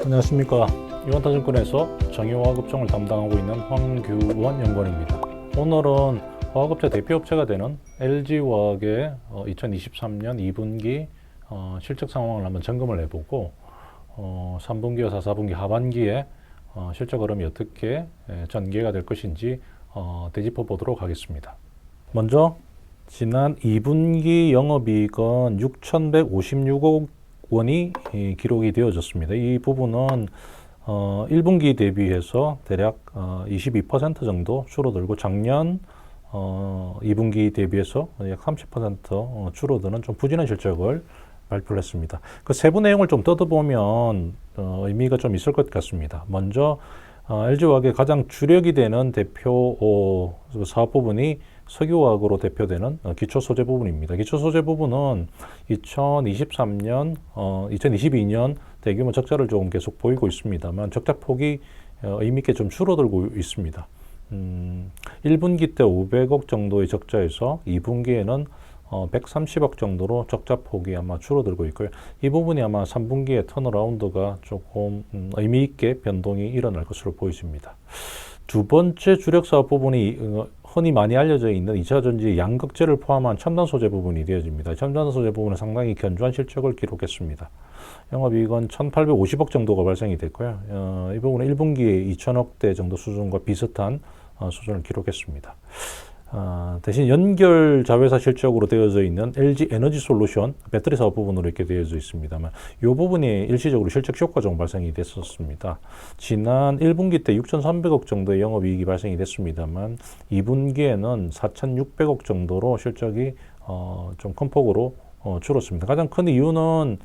안녕하십니까. 이원타증권에서 정유화학업종을 담당하고 있는 황규원 연구원입니다. 오늘은 화학업체 대표업체가 되는 LG화학의 2023년 2분기 실적 상황을 한번 점검을 해보고 3분기와 4분기 하반기에 실적 흐름이 어떻게 전개가 될 것인지 되짚어 보도록 하겠습니다. 먼저 지난 2분기 영업이익은 6,156억 원이 기록이 되어졌습니다. 이 부분은 1분기 대비해서 대략 22% 정도 줄어들고 작년 2분기 대비해서 약 30% 줄어드는 좀 부진한 실적을 발표를 했습니다. 그 세부 내용을 좀 뜯어보면 의미가 좀 있을 것 같습니다. 먼저 LG화학의 가장 주력이 되는 대표 사업 부분이 석유화학으로 대표되는 기초 소재 부분입니다. 기초 소재 부분은 2022년 대규모 적자를 조금 계속 보이고 있습니다만 적자 폭이 의미 있게 좀 줄어들고 있습니다. 1분기 때 500억 정도의 적자에서 2분기에는 130억 정도로 적자 폭이 아마 줄어들고 있고요. 이 부분이 아마 3분기에 턴어라운드가 조금 의미 있게 변동이 일어날 것으로 보여집니다. 두 번째 주력 사업 부분이 흔히 많이 알려져 있는 2차 전지 양극재를 포함한 첨단 소재 부분이 되어집니다. 첨단 소재 부분은 상당히 견조한 실적을 기록했습니다. 영업이익은 1,850억 정도가 발생이 됐고요. 이 부분은 1분기에 2,000억대 정도 수준과 비슷한 수준을 기록했습니다. 대신 연결 자회사 실적으로 되어져 있는 LG 에너지 솔루션 배터리 사업 부분으로 이렇게 되어져 있습니다만 이 부분이 일시적으로 실적 효과 좀 발생이 됐었습니다. 지난 1분기 때 6,300억 정도의 영업이익이 발생이 됐습니다만 2분기에는 4,600억 정도로 실적이 좀 큰 폭으로 줄었습니다. 가장 큰 이유는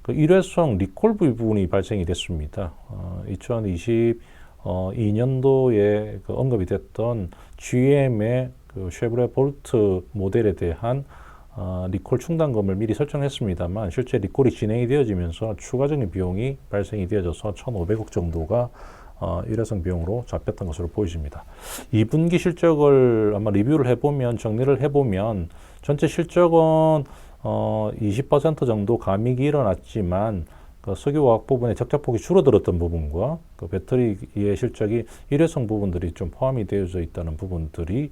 그 일회성 리콜 부분이 발생이 됐습니다. 2022년도에 그 언급이 됐던 GM의 그 쉐보레 볼트 모델에 대한 리콜 충당금을 미리 설정했습니다만 실제 리콜이 진행이 되어지면서 추가적인 비용이 발생이 되어져서 1,500억 정도가 일회성 비용으로 잡혔던 것으로 보여집니다. 2분기 실적을 아마 리뷰를 해보면 정리를 해보면 전체 실적은 20% 정도 감익이 일어났지만 그 석유화학 부분의 적자폭이 줄어들었던 부분과 그 배터리의 실적이 일회성 부분들이 좀 포함이 되어져 있다는 부분들이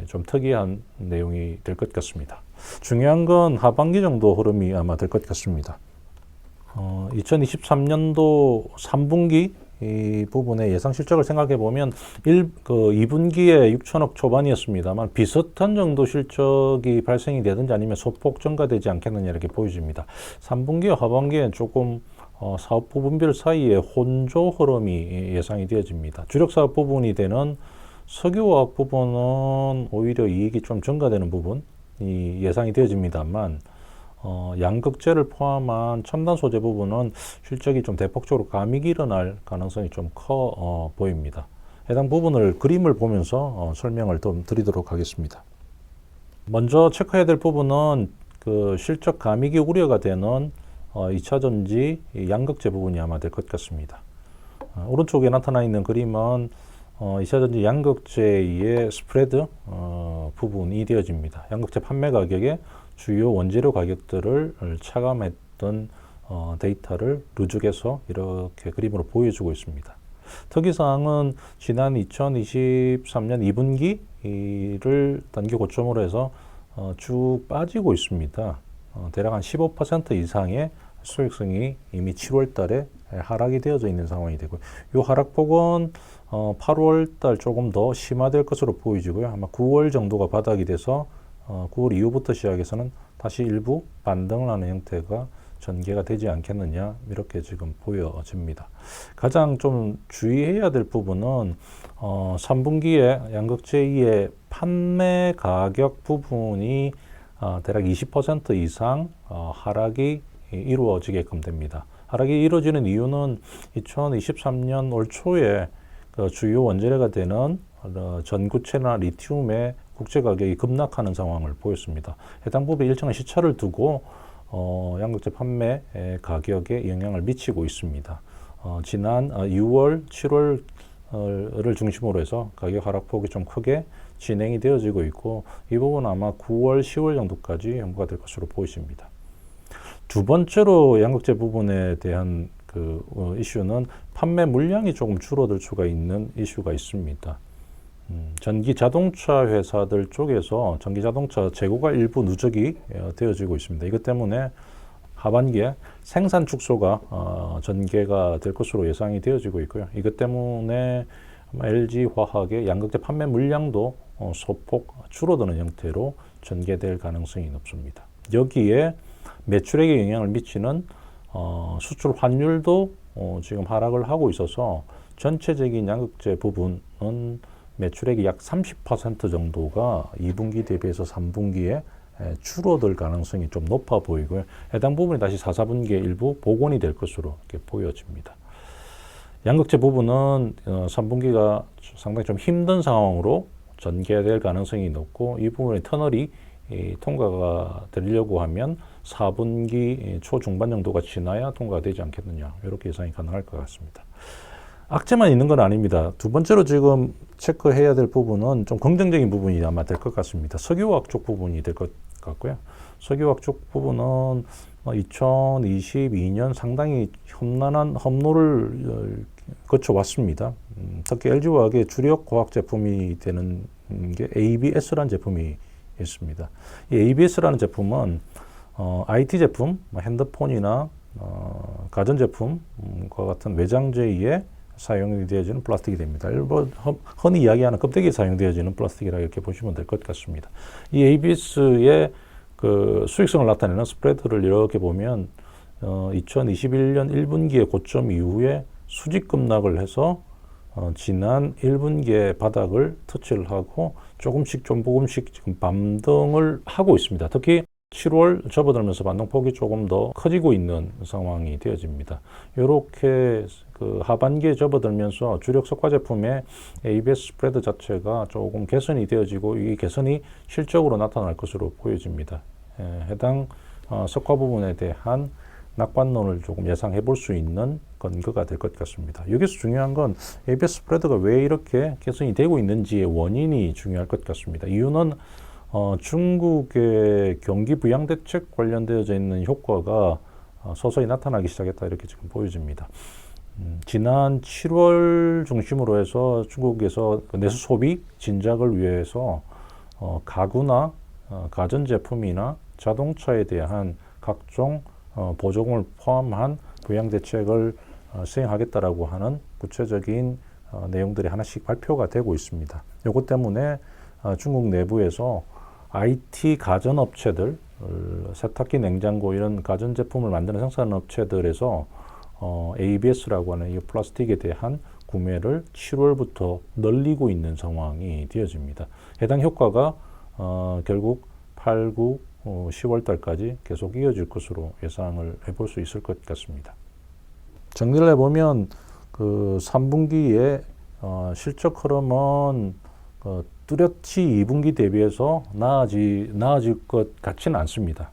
좀 특이한 내용이 될 것 같습니다. 중요한 건 하반기 정도 흐름이 아마 될 것 같습니다. 2023년도 3분기 이 부분의 예상 실적을 생각해 보면 2분기에 6천억 초반이었습니다만 비슷한 정도 실적이 발생이 되든지 아니면 소폭 증가되지 않겠느냐 이렇게 보여집니다. 3분기와 하반기엔 조금 사업 부분별 사이에 혼조 흐름이 예상이 되어집니다. 주력 사업 부분이 되는 석유화학 부분은 오히려 이익이 좀 증가되는 부분이 예상이 되어집니다만 양극재를 포함한 첨단 소재 부분은 실적이 좀 대폭적으로 감익이 일어날 가능성이 좀 커 보입니다. 해당 부분을 그림을 보면서 설명을 좀 드리도록 하겠습니다. 먼저 체크해야 될 부분은 그 실적 감익이 우려가 되는 2차 전지 양극재 부분이 아마 될 것 같습니다. 오른쪽에 나타나 있는 그림은 2차 전지 양극재의 스프레드 부분이 되어집니다. 양극재 판매 가격에 주요 원재료 가격들을 차감했던 데이터를 누적해서 이렇게 그림으로 보여주고 있습니다. 특이사항은 지난 2023년 2분기를 단기 고점으로 해서 쭉 빠지고 있습니다. 대략 한 15% 이상의 수익성이 이미 7월 달에 하락이 되어져 있는 상황이 되고요. 이 하락폭은 8월 달 조금 더 심화될 것으로 보이지고요. 아마 9월 정도가 바닥이 돼서 9월 이후부터 시작해서는 다시 일부 반등을 하는 형태가 전개가 되지 않겠느냐 이렇게 지금 보여집니다. 가장 좀 주의해야 될 부분은 3분기에 양극재의 판매 가격 부분이 대략 20% 이상 하락이 이루어지게끔 됩니다. 하락이 이루어지는 이유는 2023년 올 초에 그 주요 원재료가 되는 전구체나 리튬의 국제 가격이 급락하는 상황을 보였습니다. 해당 부분에 일정한 시차를 두고 양극재 판매 가격에 영향을 미치고 있습니다. 지난 6월, 7월을 중심으로 해서 가격 하락폭이 좀 크게 진행이 되어지고 있고 이 부분은 아마 9월, 10월 정도까지 연구가 될 것으로 보이십니다. 두 번째로 양극재 부분에 대한 이슈는 판매 물량이 조금 줄어들 수가 있는 이슈가 있습니다. 전기 자동차 회사들 쪽에서 전기 자동차 재고가 일부 누적이 되어지고 있습니다. 이것 때문에 하반기에 생산 축소가 전개가 될 것으로 예상이 되어지고 있고요. 이것 때문에 LG화학의 양극재 판매 물량도 소폭 줄어드는 형태로 전개될 가능성이 높습니다. 여기에 매출액에 영향을 미치는 수출 환율도 지금 하락을 하고 있어서 전체적인 양극재 부분은 매출액이 약 30% 정도가 2분기 대비해서 3분기에 줄어들 가능성이 좀 높아 보이고요. 해당 부분이 다시 4, 4분기에 일부 복원이 될 것으로 이렇게 보여집니다. 양극재 부분은 3분기가 상당히 좀 힘든 상황으로 전개될 가능성이 높고 이 부분의 터널이 통과가 되려고 하면 4분기 초중반 정도가 지나야 통과가 되지 않겠느냐 이렇게 예상이 가능할 것 같습니다. 악재만 있는 건 아닙니다. 두 번째로 지금 체크해야 될 부분은 좀 긍정적인 부분이 아마 될 것 같습니다. 석유화학 쪽 부분이 될 것 같고요. 석유화학 쪽 부분은 2022년 상당히 험난한 험로를 거쳐왔습니다. 특히 LG화학의 주력 화학 제품이 되는 게 ABS라는 제품이 있습니다. 이 ABS라는 제품은 IT 제품, 핸드폰이나 가전제품과 같은 외장재에 사용이 되어지는 플라스틱이 됩니다. 일본 흔히 이야기하는 껍데기에 사용되어지는 플라스틱이라 이렇게 보시면 될 것 같습니다. 이 ABS의 그 수익성을 나타내는 스프레드를 이렇게 보면 2021년 1분기의 고점 이후에 수직 급락을 해서 지난 1분기의 바닥을 터치를 하고 조금씩 지금 반등을 하고 있습니다. 특히 7월 접어들면서 반등폭이 조금 더 커지고 있는 상황이 되어집니다. 이렇게 그 하반기에 접어들면서 주력 석화 제품의 ABS 스프레드 자체가 조금 개선이 되어지고 이 개선이 실적으로 나타날 것으로 보여집니다. 해당 석화 부분에 대한 낙관론을 조금 예상해 볼 수 있는 근거가 될 것 같습니다. 여기서 중요한 건 ABS 스프레드가 왜 이렇게 개선이 되고 있는지의 원인이 중요할 것 같습니다. 이유는 중국의 경기 부양 대책 관련되어져 있는 효과가 서서히 나타나기 시작했다 이렇게 지금 보여집니다. 지난 7월 중심으로 해서 중국에서 내수 소비 진작을 위해서 가구나 가전제품이나 자동차에 대한 각종 보조금을 포함한 부양 대책을 시행하겠다라고 하는 구체적인 내용들이 하나씩 발표가 되고 있습니다. 이것 때문에 중국 내부에서 IT 가전업체들, 세탁기, 냉장고 이런 가전제품을 만드는 생산업체들에서 ABS라고 하는 이 플라스틱에 대한 구매를 7월부터 늘리고 있는 상황이 되어집니다. 해당 효과가 결국 8, 9, 10월 달까지 계속 이어질 것으로 예상을 해볼 수 있을 것 같습니다. 정리를 해보면 그 3분기에 실적 흐름은 뚜렷이 2분기 대비해서 나아질 것 같지는 않습니다.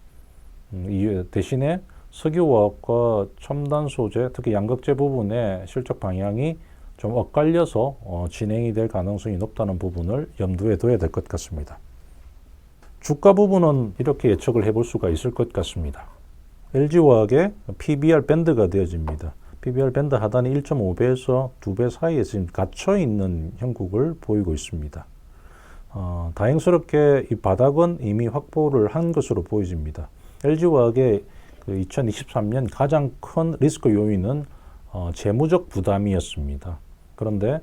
대신에 석유화학과 첨단 소재, 특히 양극재 부분의 실적 방향이 좀 엇갈려서 진행이 될 가능성이 높다는 부분을 염두에 둬야 될 것 같습니다. 주가 부분은 이렇게 예측을 해볼 수가 있을 것 같습니다. LG화학의 PBR 밴드가 되어집니다. PBR 밴드 하단이 1.5배에서 2배 사이에 지금 갇혀있는 형국을 보이고 있습니다. 다행스럽게 이 바닥은 이미 확보를 한 것으로 보여집니다. LG화학의 그 2023년 가장 큰 리스크 요인은 재무적 부담이었습니다. 그런데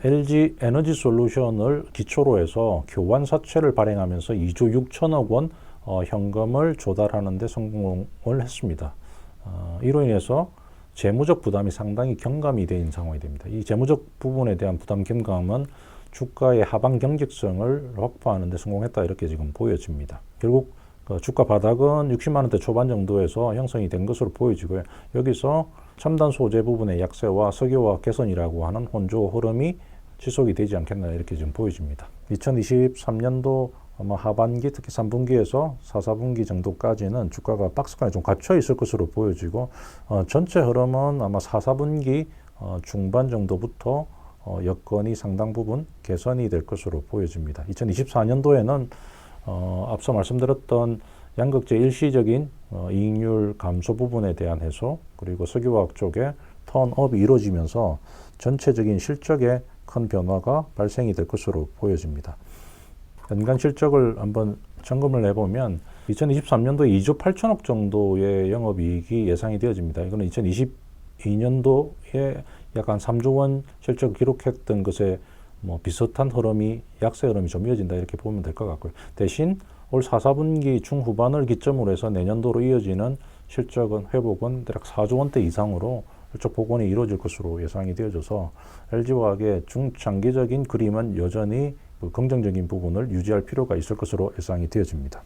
LG 에너지 솔루션을 기초로 해서 교환 사채를 발행하면서 2조 6천억 원 현금을 조달하는 데 성공을 했습니다. 이로 인해서 재무적 부담이 상당히 경감이 된 상황이 됩니다. 이 재무적 부분에 대한 부담 경감은 주가의 하방 경직성을 확보하는 데 성공했다 이렇게 지금 보여집니다. 결국 주가 바닥은 60만 원대 초반 정도에서 형성이 된 것으로 보여지고요. 여기서 첨단 소재 부분의 약세와 석유화학 개선이라고 하는 혼조 흐름이 지속이 되지 않겠나 이렇게 지금 보여집니다. 2023년도 아마 하반기 특히 3분기에서 4, 4분기 정도까지는 주가가 박스권에 좀 갇혀 있을 것으로 보여지고 전체 흐름은 아마 4, 4분기 중반 정도부터 여건이 상당 부분 개선이 될 것으로 보여집니다. 2024년도에는 앞서 말씀드렸던 양극재 일시적인 이익률 감소 부분에 대한 해소, 그리고 석유화학 쪽에 턴업이 이루어지면서 전체적인 실적에 큰 변화가 발생이 될 것으로 보여집니다. 연간 실적을 한번 점검을 해보면 2023년도에 2조 8천억 정도의 영업이익이 예상이 되어집니다. 이거는 2022년도에 약 한 3조 원 실적을 기록했던 것에 비슷한 흐름이, 약세 흐름이 좀 이어진다 이렇게 보면 될 것 같고요. 대신 올 4, 4분기 중후반을 기점으로 해서 내년도로 이어지는 실적은 회복은 대략 4조 원대 이상으로 실적 복원이 이루어질 것으로 예상이 되어져서 LG화학의 중장기적인 그림은 여전히 긍정적인 부분을 유지할 필요가 있을 것으로 예상이 되어집니다.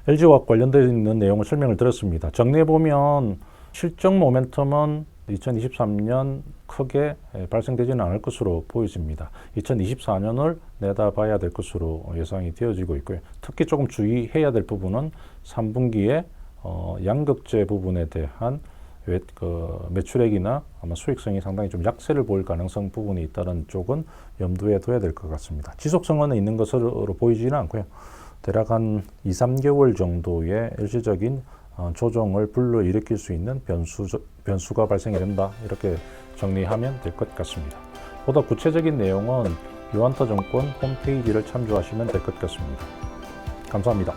LG화학 관련되어 있는 내용을 설명을 드렸습니다. 정리해보면 실적 모멘텀은 2023년 크게 발생되지는 않을 것으로 보여집니다. 2024년을 내다봐야 될 것으로 예상이 되어지고 있고요. 특히 조금 주의해야 될 부분은 3분기에 양극재 부분에 대한 매출액이나 아마 수익성이 상당히 좀 약세를 보일 가능성 부분이 있다는 쪽은 염두에 둬야 될 것 같습니다. 지속성은 있는 것으로 보이지는 않고요. 대략 한 2, 3개월 정도의 일시적인 조정을 불러일으킬 수 있는 변수가 발생이 된다. 이렇게 정리하면 될 것 같습니다. 보다 구체적인 내용은 유한타증권 홈페이지를 참조하시면 될 것 같습니다. 감사합니다.